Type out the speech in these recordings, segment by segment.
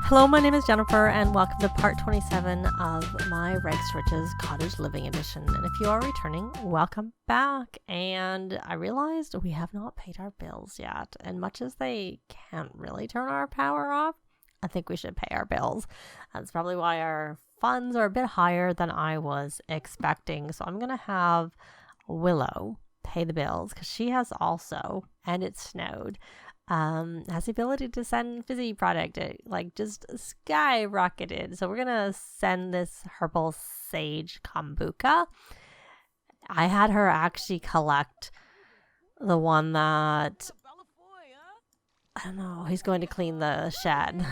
Hello, my name is Jennifer, and welcome to part 27 of my Rags to Riches Cottage Living Edition. And if you are returning, welcome back. And I realized we have not paid our bills yet. And much as they can't really turn our power off, I think we should pay our bills. That's probably why our funds are a bit higher than I was expecting. So I'm going to have Willow pay the bills because she has also, and it snowed, has the ability to send fizzy product. It just skyrocketed. So we're gonna send this herbal sage kombucha. I had her actually collect the one that, I don't know, he's going to clean the shed.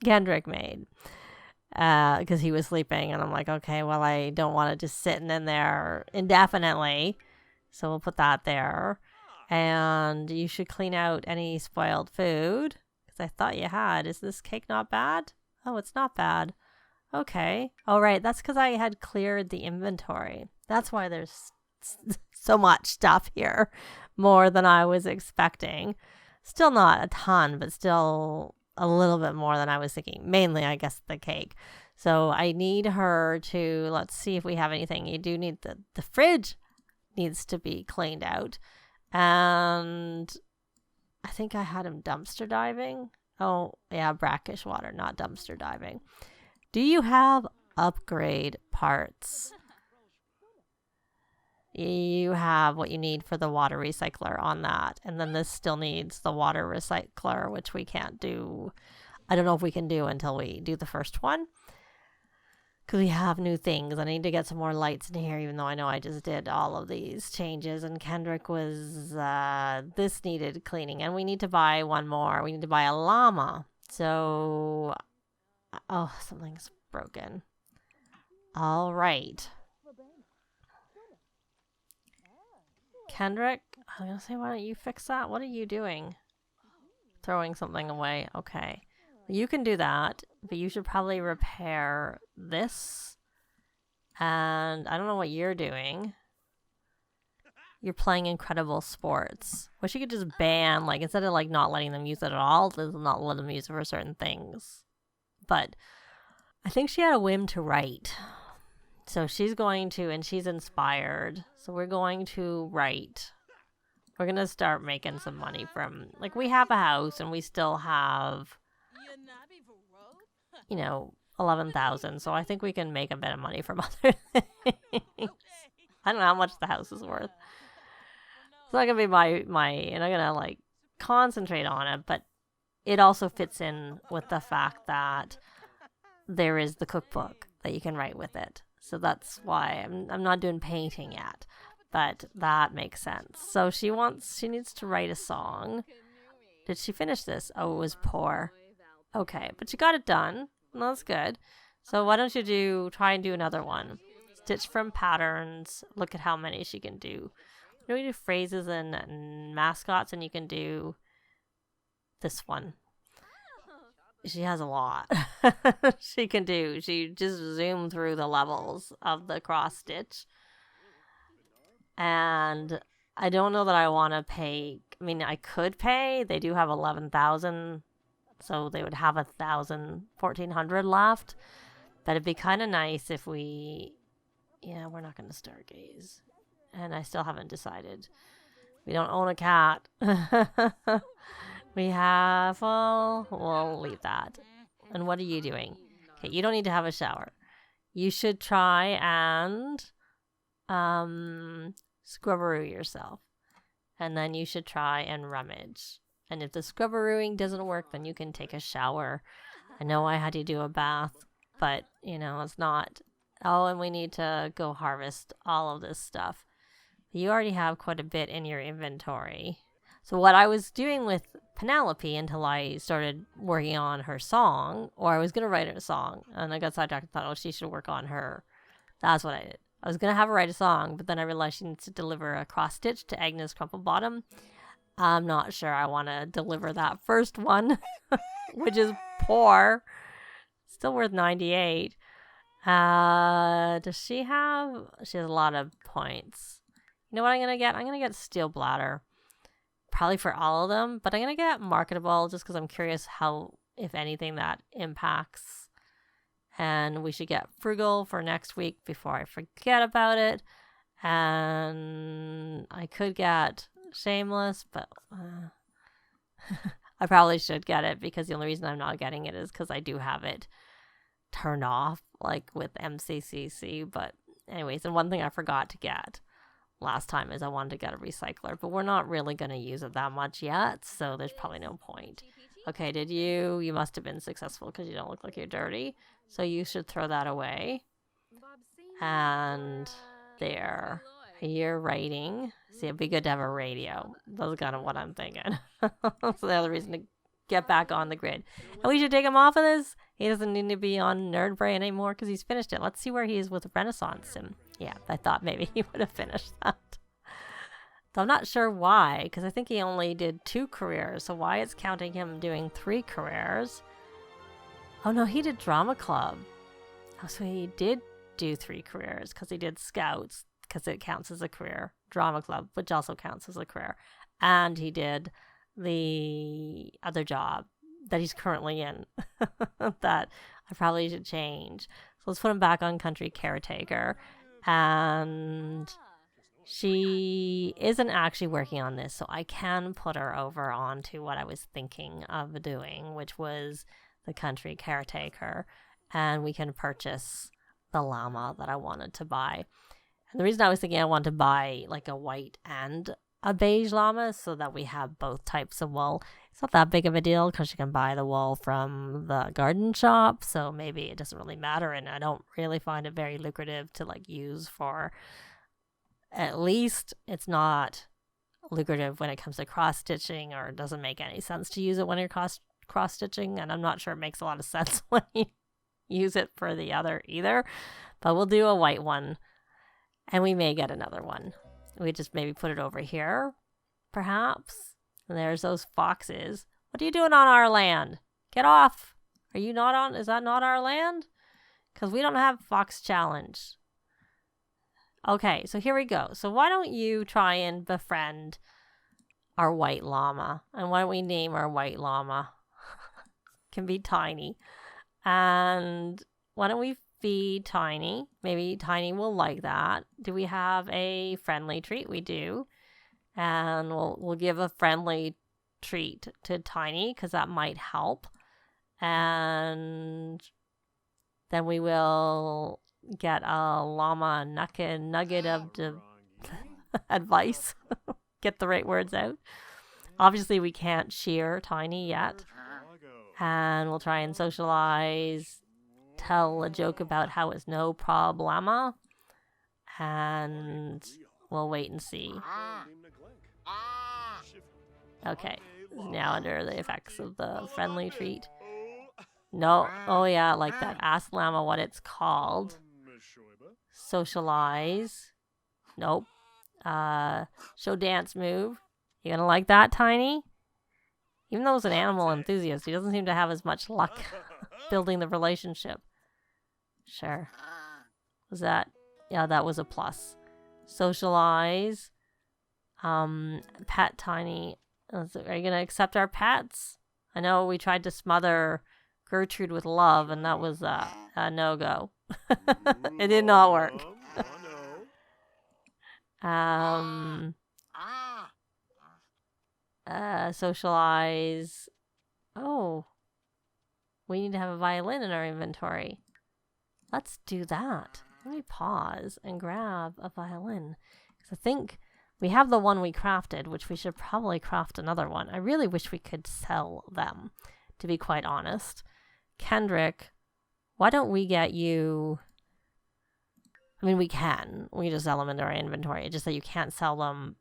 Kendrick made because he was sleeping, and I'm like, okay, well, I don't want it just sitting in there indefinitely, so we'll put that there. And you should clean out any spoiled food, because I thought you had. Is this cake not bad? Oh, it's not bad. Okay. Oh, right. That's because I had cleared the inventory. That's why there's so much stuff here. More than I was expecting. Still not a ton, but still a little bit more than I was thinking. Mainly, I guess, the cake. So I need her to, let's see if we have anything. You do need the fridge needs to be cleaned out. And I think I had him dumpster diving. Oh, yeah, brackish water, not dumpster diving. Do you have upgrade parts? You have what you need for the water recycler on that. And then this still needs the water recycler, which we can't do. I don't know if we can do until we do the first one, because we have new things. I need to get some more lights in here, even though I know I just did all of these changes. And Kendrick was, this needed cleaning. And we need to buy one more. We need to buy a llama. So, oh, something's broken. All right. Kendrick, I was going to say, why don't you fix that? What are you doing? Throwing something away. Okay. You can do that, but you should probably repair this. And I don't know what you're doing. You're playing incredible sports. Wish you could just ban, instead of not letting them use it at all, not let them use it for certain things. But I think she had a whim to write. So she's going to, and she's inspired. So we're going to write. We're going to start making some money from, we have a house and we still have, 11,000. So I think we can make a bit of money from other things. I don't know how much the house is worth. It's not going to be my, and I'm going to concentrate on it, but it also fits in with the fact that there is the cookbook that you can write with it. So that's why I'm not doing painting yet, but that makes sense. So she needs to write a song. Did she finish this? Oh, it was poor. Okay, but you got it done. That's good. So why don't you try and do another one? Stitch from patterns. Look at how many she can do. You do phrases and mascots, and you can do this one. She has a lot. She just zoom through the levels of the cross stitch. And I don't know that I want to pay. I mean, I could pay. They do have 11,000. So they would have 1,400 left. But it'd be kind of nice if we're not going to stargaze. And I still haven't decided. We don't own a cat. We'll leave that. And what are you doing? Okay, you don't need to have a shower. You should try and scrubberoo yourself. And then you should try and rummage. And if the scrubberooing doesn't work, then you can take a shower. I know I had to do a bath, but, it's not. Oh, and we need to go harvest all of this stuff. You already have quite a bit in your inventory. So what I was doing with Penelope until I started working on her song, or I was going to write her a song, and I got sidetracked and thought, oh, she should work on her. That's what I did. I was going to have her write a song, but then I realized she needs to deliver a cross stitch to Agnes Crumple Bottom. I'm not sure I want to deliver that first one, which is poor. Still worth 98. Does she have... She has a lot of points. You know what I'm going to get? I'm going to get Steel Bladder. probably for all of them, but I'm going to get marketable just because I'm curious how, if anything, that impacts. And we should get frugal for next week before I forget about it. And I could get shameless, but I probably should get it because the only reason I'm not getting it is because I do have it turned off, like with MCCC. But anyways, and one thing I forgot to get last time is I wanted to get a recycler, but we're not really going to use it that much yet, so there's probably no point. Okay, you must have been successful because you don't look like you're dirty, so you should throw that away. And there, you're writing. See, it'd be good to have a radio. That's kind of what I'm thinking. So the other reason to get back on the grid. And we should take him off of this. He doesn't need to be on Nerd Brain anymore because he's finished it. Let's see where he is with Renaissance. And yeah, I thought maybe he would have finished that. So I'm not sure why, because I think he only did 2 careers. So why it's counting him doing 3 careers? Oh no, he did Drama Club. Oh, so he did do 3 careers because he did Scouts, because it counts as a career. Drama Club, which also counts as a career. And he did the other job that he's currently in that I probably should change. So let's put him back on Country Caretaker. And she isn't actually working on this, so I can put her over onto what I was thinking of doing, which was the Country Caretaker. And we can purchase the llama that I wanted to buy. And the reason I was thinking I wanted to buy like a white and a beige llama so that we have both types of wool. It's not that big of a deal because you can buy the wool from the garden shop, so maybe it doesn't really matter, and I don't really find it very lucrative to like use for, at least it's not lucrative when it comes to cross stitching, or it doesn't make any sense to use it when you're cross stitching, and I'm not sure it makes a lot of sense when you use it for the other either. But we'll do a white one, and we may get another one. We just maybe put it over here, perhaps. And there's those foxes. What are you doing on our land? Get off. Are you not on? Is that not our land? Because we don't have Fox Challenge. Okay, so here we go. So why don't you try and befriend our white llama? And why don't we name our white llama? Can be Tiny. And why don't we feed Tiny? Maybe Tiny will like that. Do we have a friendly treat? We do. And we'll give a friendly treat to Tiny because that might help. And then we will get a llama nugget of advice. Get the right words out. Obviously, we can't shear Tiny yet. And we'll try and socialize, tell a joke about how it's no problema, and we'll wait and see. Okay, now under the effects of the friendly treat. No, oh yeah, like that. Ask Llama what it's called. Socialize. Nope. Show dance move. You gonna like that, Tiny? Even though he's an animal enthusiast, he doesn't seem to have as much luck building the relationship. Sure. Was that? Yeah, that was a plus. Socialize. Pet Tiny. Are you going to accept our pets? I know we tried to smother Gertrude with love, and that was a no-go. It did not work. Socialize. Oh, we need to have a violin in our inventory. Let's do that. Let me pause and grab a violin. Because I think we have the one we crafted, which we should probably craft another one. I really wish we could sell them, to be quite honest. Kendrick, why don't we get you... I mean, we can. We just sell them into our inventory. It's just that you can't sell them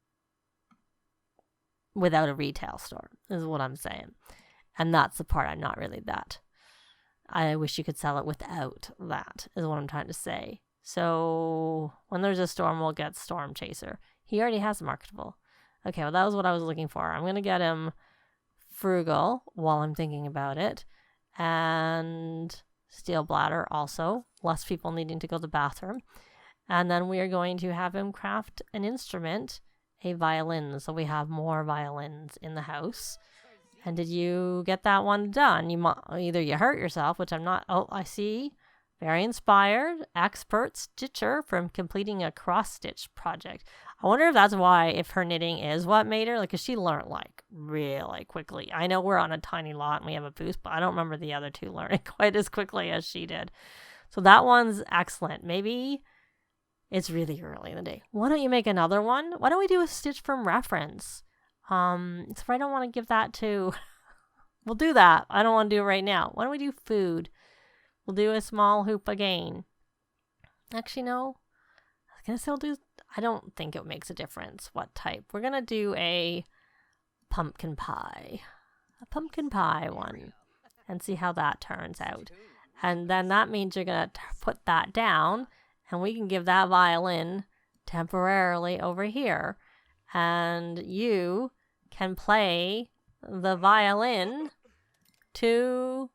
without a retail store, is what I'm saying. And that's the part I'm not really that. I wish you could sell it without that, is what I'm trying to say. So when there's a storm, we'll get Storm Chaser. He already has marketable. Okay, well, that was what I was looking for. I'm going to get him Frugal while I'm thinking about it. And Steel Bladder also. Less people needing to go to the bathroom. And then we are going to have him craft an instrument a violin, so we have more violins in the house. And did you get that one done? Either you hurt yourself, which I'm not. Oh, I see. Very inspired. Expert stitcher from completing a cross-stitch project. I wonder if that's why, if her knitting is what made her, like, because she learned, like, really quickly. I know we're on a tiny lot and we have a boost, but I don't remember the other two learning quite as quickly as she did. So that one's excellent. Maybe it's really early in the day. Why don't you make another one? Why don't we do a stitch from reference? So I don't want to give that to... We'll do that. I don't want to do it right now. Why don't we do food? We'll do a small hoop again. Actually, no. I was going to say we'll do... I don't think it makes a difference what type. We're going to do a pumpkin pie. A pumpkin pie one. And see how that turns out. And then that means you're going to put that down. And we can give that violin temporarily over here. And you can play the violin to...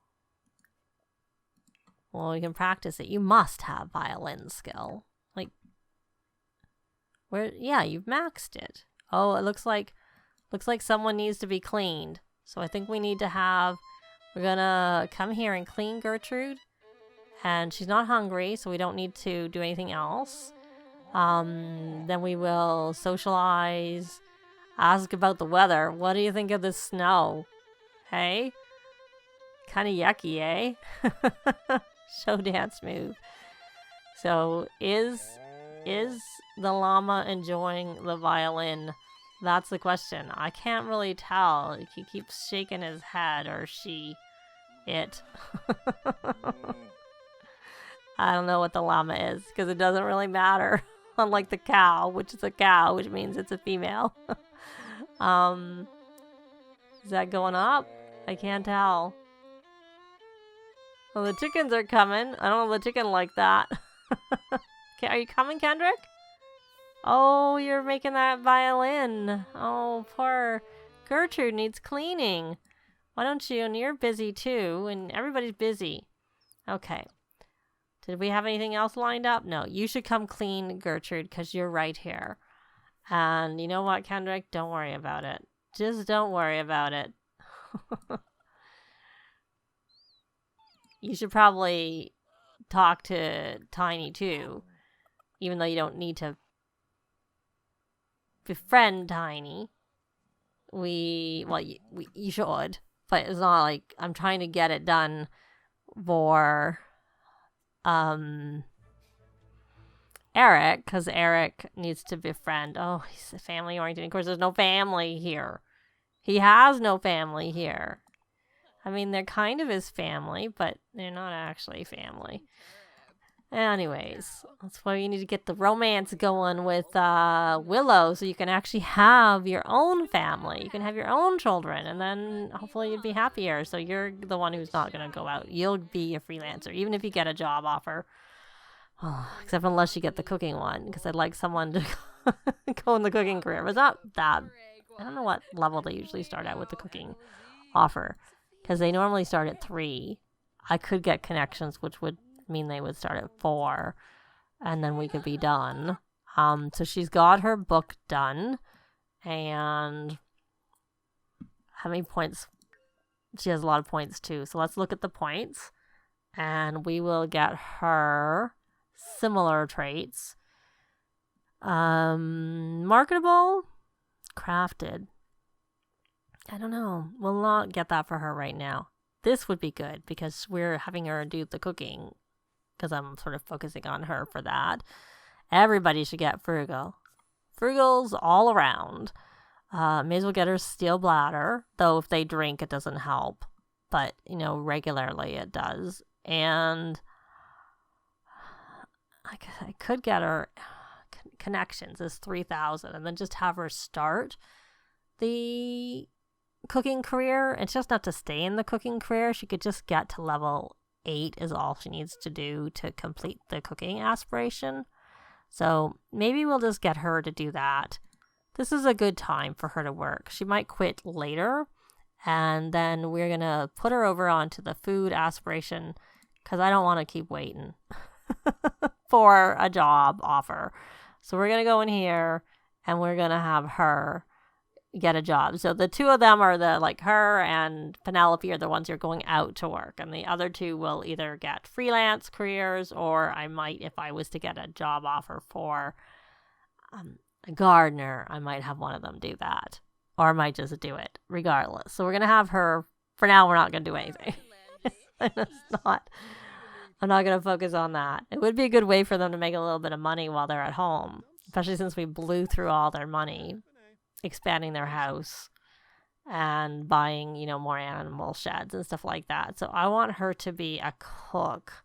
Well, you can practice it. You must have violin skill. Like, where? Yeah, you've maxed it. Oh, it looks like someone needs to be cleaned. So I think we need to have... We're gonna come here and clean Gertrude. And she's not hungry, so we don't need to do anything else. Then we will socialize, ask about the weather. What do you think of the snow? Hey? Kind of yucky, eh? Show dance move. So is the llama enjoying the violin? That's the question. I can't really tell. He keeps shaking his head, or she, it. I don't know what the llama is, because it doesn't really matter. Unlike the cow, which is a cow, which means it's a female. Is that going up? I can't tell. Well, the chickens are coming. I don't know if the chicken like that. Okay, are you coming, Kendrick? Oh, you're making that violin. Oh, poor Gertrude needs cleaning. Why don't you? And you're busy too, and everybody's busy. Okay. Did we have anything else lined up? No, you should come clean Gertrude because you're right here. And you know what, Kendrick? Don't worry about it. Just don't worry about it. You should probably talk to Tiny too, even though you don't need to befriend Tiny. You should, but it's not like I'm trying to get it done for Eric, because Eric needs to befriend. Oh, he's family oriented. Of course, there's no family here. He has no family here. I mean, they're kind of his family, but they're not actually family. Anyways, that's why you need to get the romance going with Willow, so you can actually have your own family. You can have your own children, and then hopefully you'd be happier. So you're the one who's not going to go out. You'll be a freelancer, even if you get a job offer. Oh, except unless you get the cooking one, because I'd like someone to go in the cooking career. But it's not that... I don't know what level they usually start at with the cooking offer, because they normally start at 3. I could get connections, which would mean they would start at 4, and then we could be done. So she's got her book done, and how many points? She has a lot of points too. So let's look at the points, and we will get her similar traits. Marketable, crafted. I don't know. We'll not get that for her right now. This would be good because we're having her do the cooking, because I'm sort of focusing on her for that. Everybody should get frugal. Frugals all around. May as well get her steel bladder, though if they drink it doesn't help, but regularly it does. And I could get her connections is 3,000, and then just have her start the cooking career. It's just not to stay in the cooking career. She could just get to level 8 is all she needs to do to complete the cooking aspiration. So maybe we'll just get her to do that. This is a good time for her to work. She might quit later, and then we're going to put her over onto the food aspiration, because I don't want to keep waiting for a job offer. So we're going to go in here and we're going to have her get a job. So the two of them are her and Penelope are the ones who are going out to work, and the other two will either get freelance careers, or I might, if I was to get a job offer for a gardener, I might have one of them do that, or I might just do it regardless. So we're going to have her. For now, we're not going to do anything. I'm not going to focus on that. It would be a good way for them to make a little bit of money while they're at home, especially since we blew through all their money expanding their house and buying, more animal sheds and stuff like that. So I want her to be a cook,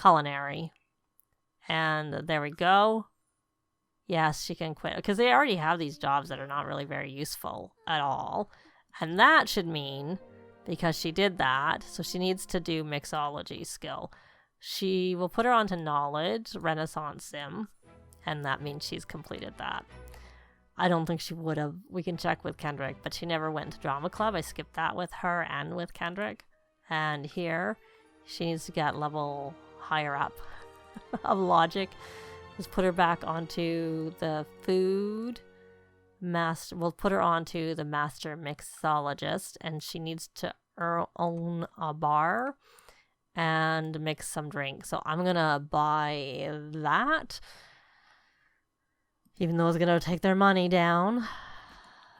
culinary. And there we go. Yes, she can quit, because they already have these jobs that are not really very useful at all. And that should mean, because she did that, so she needs to do mixology skill. She will put her onto knowledge, Renaissance Sim, and that means she's completed that. I don't think she would have. We can check with Kendrick, but she never went to drama club. I skipped that with her and with Kendrick. And here, she needs to get level higher up of logic. Just put her back onto the food master. We'll put her onto the master mixologist, and she needs to own a bar and mix some drinks. So I'm gonna buy that, even though it's gonna take their money down.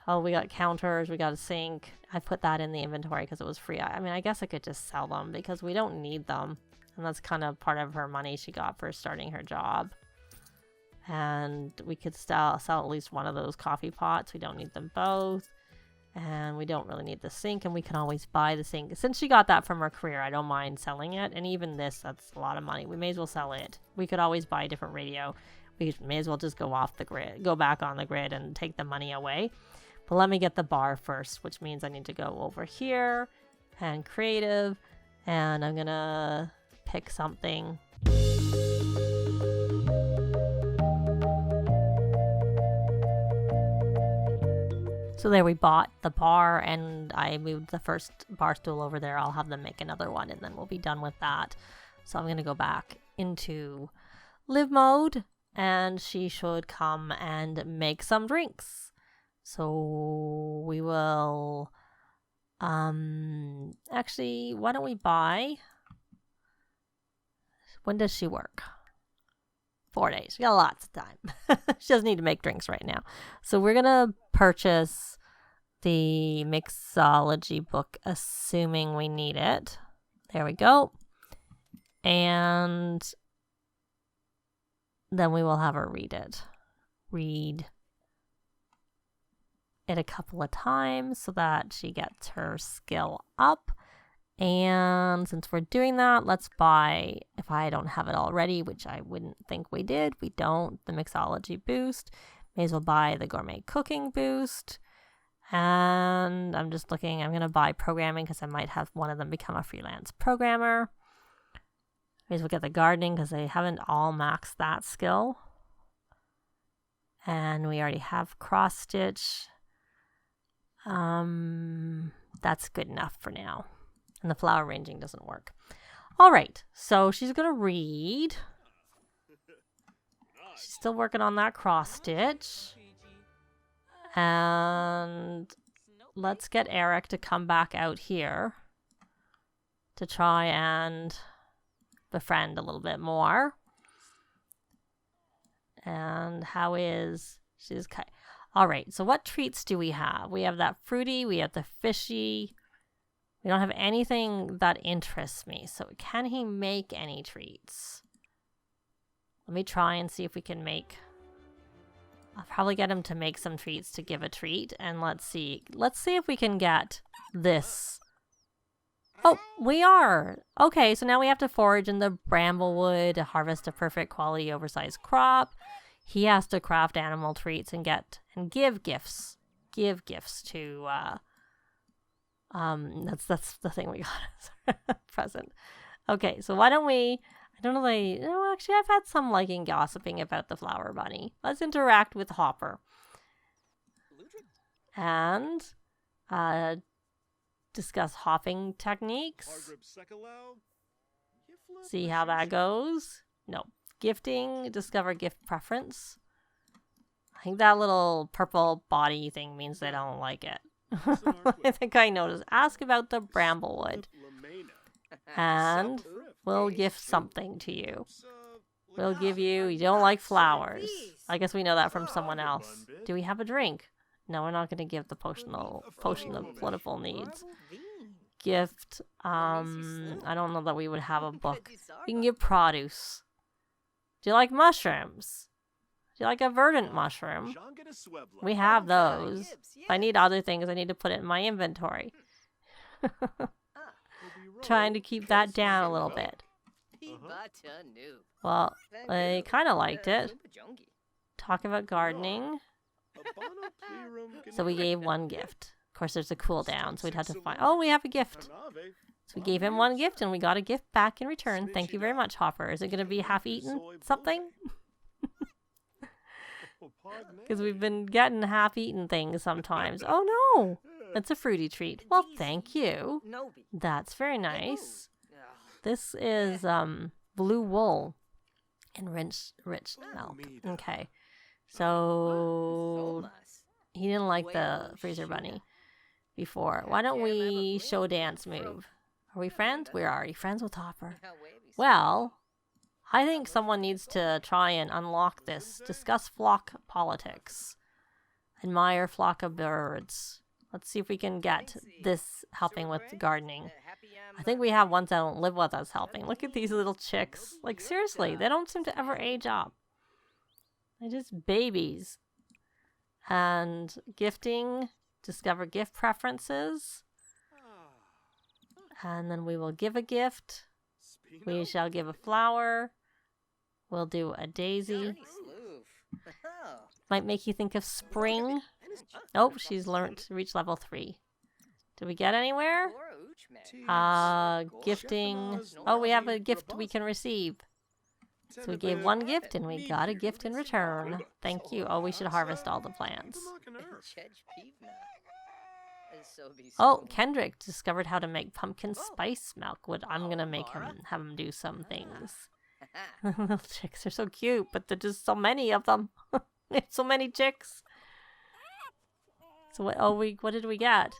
Oh, we got counters, we got a sink. I put that in the inventory because it was free. I mean, I guess I could just sell them because we don't need them, and that's kind of part of her money she got for starting her job. And we could sell at least one of those coffee pots. We don't need them both. And we don't really need the sink. And we can always buy the sink. Since she got that from her career, I don't mind selling it. And even this, that's a lot of money. We may as well sell it. We could always buy a different radio. We may as well just go off the grid. Go back on the grid and take the money away. But let me get the bar first, which means I need to go over here and creative. And I'm going to pick something. So there, we bought the bar, and I moved the first bar stool over there. I'll have them make another one, and then we'll be done with that. So I'm going to go back into live mode, and she should come and make some drinks. So we will, actually, why don't we buy, when does she work? 4 days. We got lots of time. She doesn't need to make drinks right now. So we're going to purchase the mixology book, assuming we need it. There we go. And then we will have her read it. Read it a couple of times so that she gets her skill up. And since we're doing that, let's buy, if I don't have it already, which I wouldn't think we did, we don't, the mixology boost. May as well buy the gourmet cooking boost. And I'm just looking, I'm going to buy programming because I might have one of them become a freelance programmer. May as well get the gardening because they haven't all maxed that skill. And we already have cross stitch. That's good enough for now. And the flower arranging doesn't work. All right, so she's going to read. She's still working on that cross stitch. And let's get Eric to come back out here to try and befriend a little bit more. And how is she's all right, so what treats do we have? We have that fruity, we have the fishy. We don't have anything that interests me. So can he make any treats? Let me try and see if we can make... I'll probably get him to make some treats to give a treat. And let's see. Let's see if we can get this. Oh, we are. Okay, so now we have to forage in the bramblewood to harvest a perfect quality oversized crop. He has to craft animal treats and give gifts. Give gifts to... that's the thing we got as a present. Okay, so why don't we, I don't know, no, actually I've had some liking gossiping about the flower bunny. Let's interact with Hopper. And discuss hopping techniques. See how that goes. No. Gifting, discover gift preference. I think that little purple body thing means they don't like it. I think I noticed. Ask about the bramblewood. And we'll gift something to you. We'll give you... You don't like flowers. I guess we know that from someone else. Do we have a drink? No, we're not going to give the potion of plentiful needs. Gift. I don't know that we would have a book. We can give produce. Do you like mushrooms? Do you like a verdant mushroom? We have those. If I need other things, I need to put it in my inventory. Trying to keep that down a little bit. Well, I kind of liked it. Talk about gardening. So we gave one gift. Of course, there's a cooldown, so we'd have to find... Oh, we have a gift. So we gave him one gift, and we got a gift back in return. Thank you very much, Hopper. Is it going to be half-eaten something? Because we've been getting half-eaten things sometimes. Oh, no! It's a fruity treat. Well, thank you. That's very nice. This is blue wool and rich milk. Okay. So he didn't like the freezer bunny before. Why don't we show a dance move? Are we friends? We're already friends with Hopper. Well, I think someone needs to try and unlock this. Discuss flock politics. Admire flock of birds. Let's see if we can get this helping with gardening. I think we have ones that don't live with us helping. Look at these little chicks. Like, seriously, they don't seem to ever age up. They're just babies. And gifting. Discover gift preferences. And then we will give a gift. We shall give a flower. We'll do a daisy. Might make you think of spring. Oh, she's learned to reach level 3. Did we get anywhere? Gifting. Oh, we have a gift we can receive. So we gave one gift and we got a gift in return. Thank you. Oh, we should harvest all the plants. Oh, Kendrick discovered how to make pumpkin spice milk. I'm gonna make have him do some things. Little chicks are so cute, but there's just so many of them. There's so many chicks. So what? Oh, what did we get?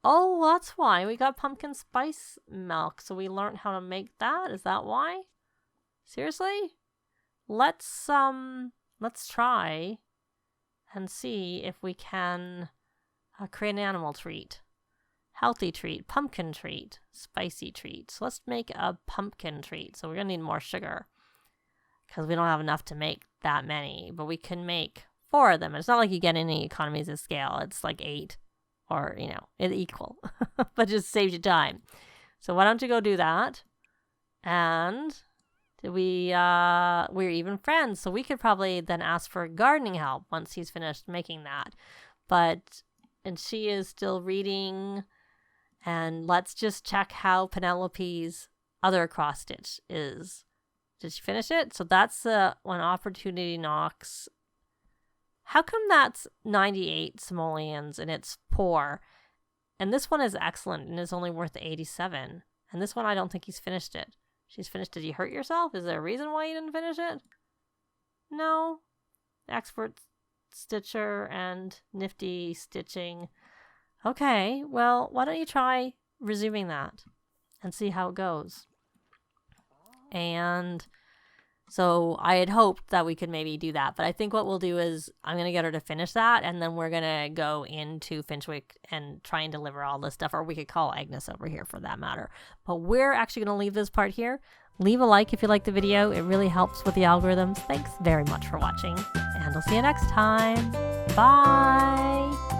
Oh, that's why we got pumpkin spice milk. So we learned how to make that. Is that why? Seriously? Let's try and see if we can create an animal treat. Healthy treat, pumpkin treat, spicy treat. So let's make a pumpkin treat. So we're going to need more sugar because we don't have enough to make that many, but we can make 4 of them. It's not like you get any economies of scale. It's like 8 or, it's equal, but just saves you time. So why don't you go do that? And we're even friends. So we could probably then ask for gardening help once he's finished making that. And she is still reading. And let's just check how Penelope's other cross stitch is. Did she finish it? So that's when opportunity knocks. How come that's 98 simoleons and it's poor? And this one is excellent and is only worth 87. And this one, I don't think he's finished it. She's finished. Did you hurt yourself? Is there a reason why you didn't finish it? No. Expert stitcher and nifty stitching. Okay, well, why don't you try resuming that and see how it goes? And so I had hoped that we could maybe do that, but I think what we'll do is I'm going to get her to finish that, and then we're going to go into Finchwick and try and deliver all this stuff, or we could call Agnes over here for that matter. But we're actually going to leave this part here. Leave a like if you like the video. It really helps with the algorithms. Thanks very much for watching, and I'll see you next time. Bye!